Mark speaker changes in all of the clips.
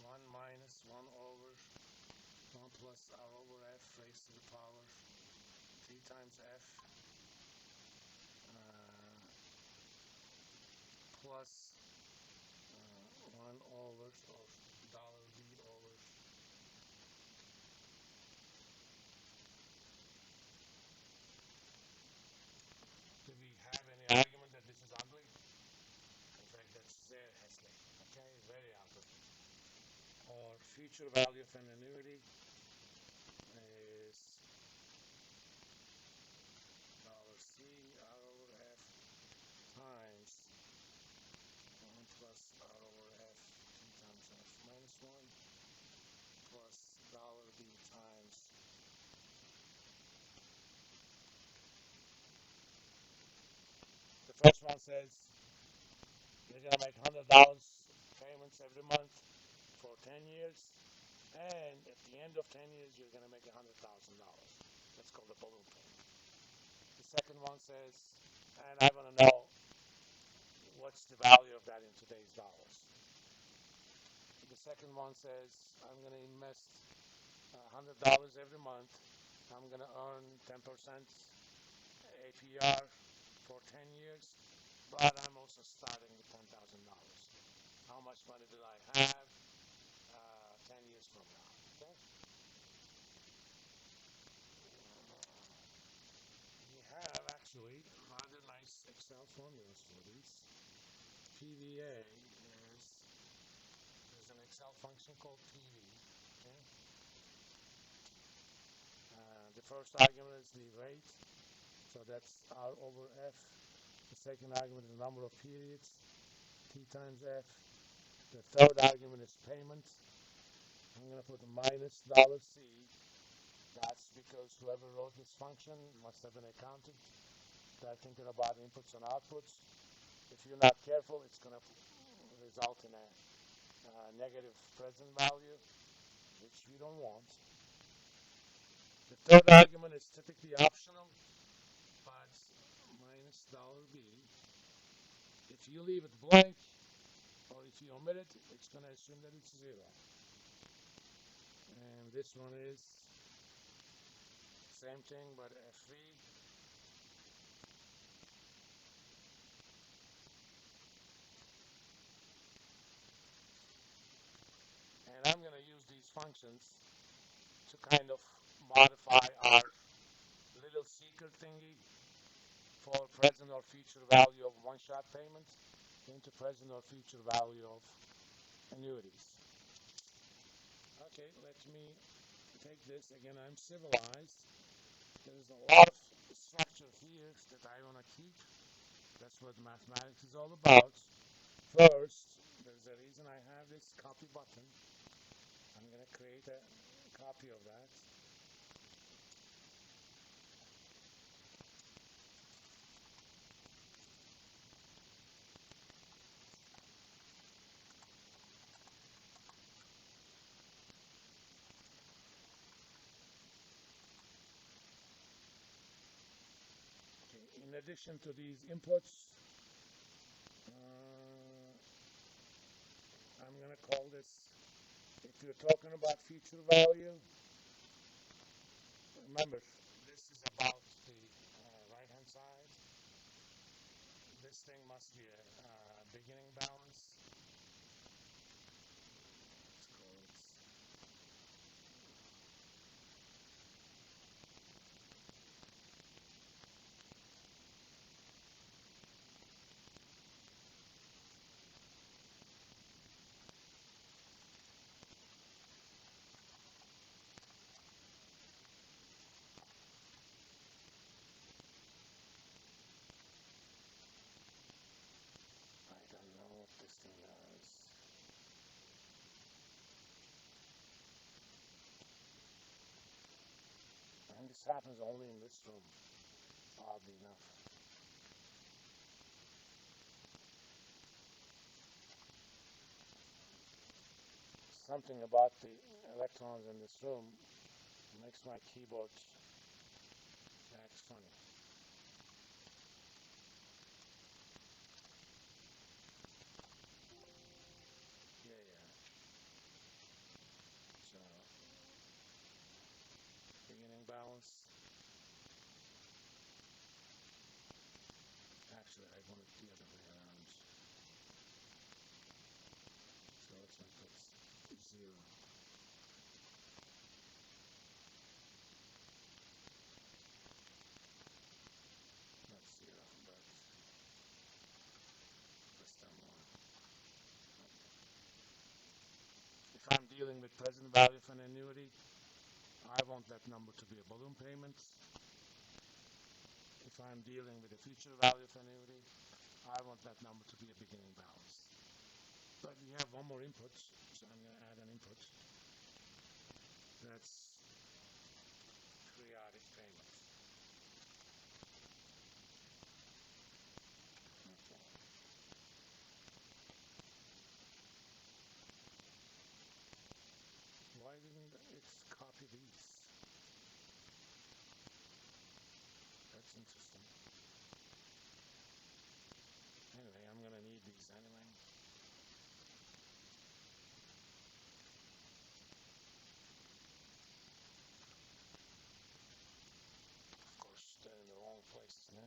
Speaker 1: 1 minus 1 over 1 plus r over f raised to the power 3 times f plus 1 over or dollar $b over. Do we have any argument that this is ugly? In fact, that's very hässlich. Okay, very ugly. Or future value of an annuity is dollar $c r over f times 1 plus r over f 2 times f minus 1 plus dollar $b times the first one says you're going to make $100 payments every month for 10 years, and at the end of 10 years, you're going to make $100,000. That's called a balloon payment. The second one says, and I want to know what's the value of that in today's dollars. The second one says, I'm going to invest $100 every month. I'm going to earn 10% APR for 10 years, but I'm also starting with $10,000. How much money do I have 10 years from now? Okay? We have actually rather nice Excel formulas for these. PVA is there's an Excel function called PV. Okay? The first argument is the rate, so that's R over F. The second argument is the number of periods, T times F. The third argument is payment. I'm going to put a minus dollar $C. That's because whoever wrote this function must have been accountant. They're thinking about inputs and outputs. If you're not careful, it's going to result in a negative present value, which we don't want. The third argument is typically optional, but minus dollar $b. If you leave it blank, or if you omit it, it's going to assume that it's 0. And this one is same thing, but FV. And I'm going to use these functions to kind of modify our little secret thingy for present or future value of one-shot payment into present or future value of annuities. Okay, let me take this. Again, I'm civilized. There's a lot of structure here that I want to keep. That's what mathematics is all about. First, there's a reason I have this copy button. I'm going to create a copy of that. Okay. In addition to these inputs, I'm going to call this, if you're talking about future value, remember, this is about the right-hand side. This thing must be a beginning balance. Let's call it. I don't know what this thing does. And this happens only in this room, oddly enough. Something about the electrons in this room makes my keyboard act funny. Yeah, yeah. Actually, I want it the other way around. So let's make it 0. Not 0, but less than 1. If I'm dealing with present value of an annuity, I want that number to be a balloon payment. If I'm dealing with the future value of an annuity, I want that number to be a beginning balance. But we have one more input, so I'm going to add an input. That's periodic payment. Okay. Why didn't it copy these? That's interesting. Anyway, I'm going to need these anyway. Of course, they're in the wrong places now.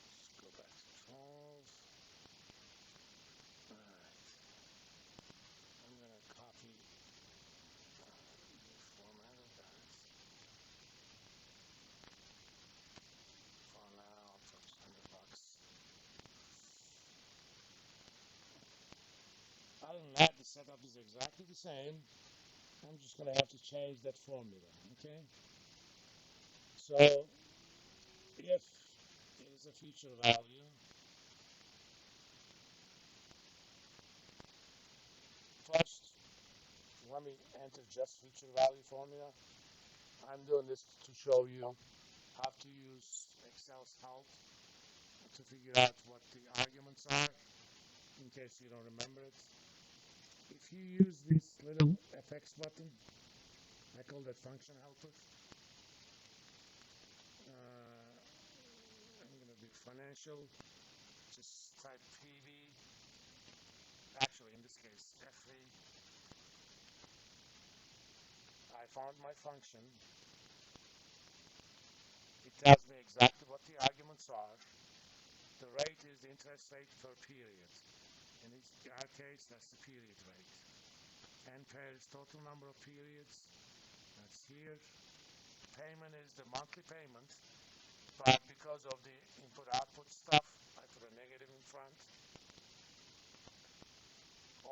Speaker 1: Let's go back to 12. Alright. I'm going to copy the format of that. For now, I'll put $100. Other than that, the setup is exactly the same. I'm just going to have to change that formula, okay? So, if it is a future value, first, let me enter just future value formula. I'm doing this to show you how to use Excel's help to figure out what the arguments are, in case you don't remember it. If you use this little FX button, I call that function helper. I'm going to do financial, just type PV, actually in this case FV. I found my function. It tells me exactly what the arguments are. The rate is the interest rate per period. In our case, that's the period rate. N pair is total number of periods. That's here. Payment is the monthly payment, but because of the input-output stuff, I put a negative in front.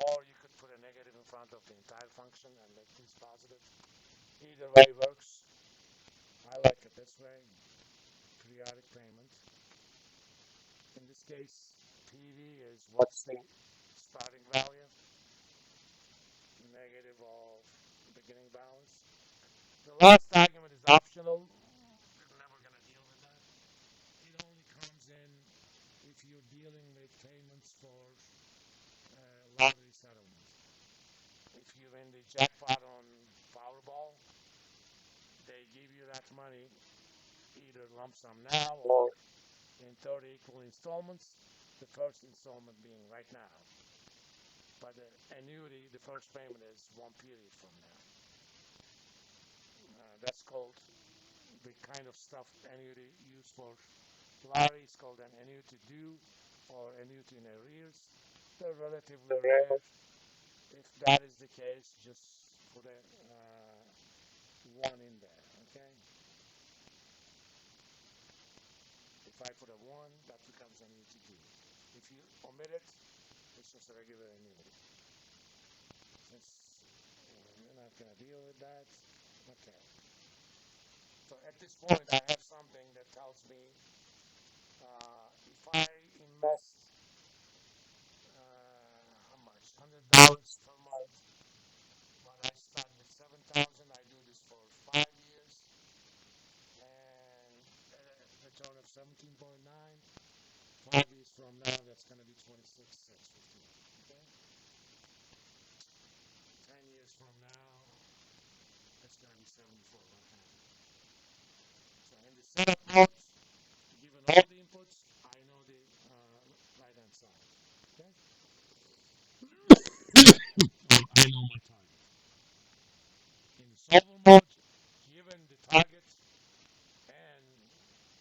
Speaker 1: Or you could put a negative in front of the entire function and make things positive. Either way works. I like it this way. Periodic payment. In this case, PV is what's the starting value, negative of beginning balance. The last argument is optional. We're never going to deal with that. It only comes in if you're dealing with payments for lottery settlement. If you win the jackpot on Powerball, they give you that money either lump sum now or in 30 equal installments, the first installment being right now. But the annuity, the first payment is one period from now. That's called the kind of stuff annuity used for lottery is called an annuity due or annuity in arrears. They're relatively rare. If that is the case, just put a one in there, okay? If I put a one, that becomes annuity due. If you omit it, it's just a regular annuity. Since we're not going to deal with that, okay. So at this point, I have something that tells me if I invest how much? $100 per month. But I start with 7,000. I do this for 5 years, and at a return of 17.9. 5 years from now, that's going to be 26,650. Okay. days from now, it's going to be 74. What happened? So in the setup mode, given all the inputs, I know the right hand side. Okay? I know my target. In the solver mode, given the target and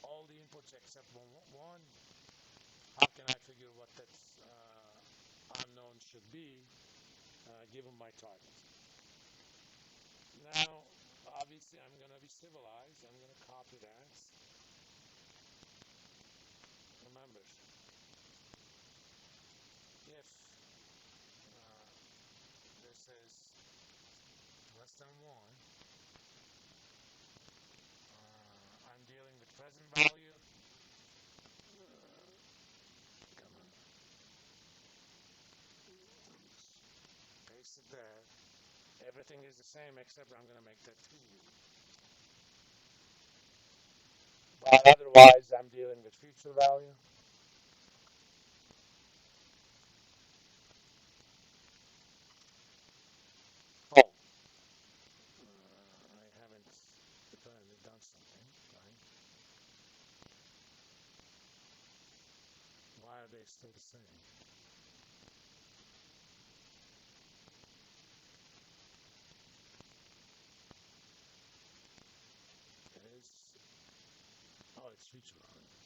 Speaker 1: all the inputs except one, how can I figure what that unknown should be given my target? Now, obviously, I'm going to be civilized. I'm going to copy that. Remember, if this is less than 1, I'm dealing with present value. Come on. Paste it there. Everything is the same except I'm going to make that 2. But otherwise, I'm dealing with future value. Oh, I haven't apparently done something, right? Why are they still the same? It is. Oh, it's future value.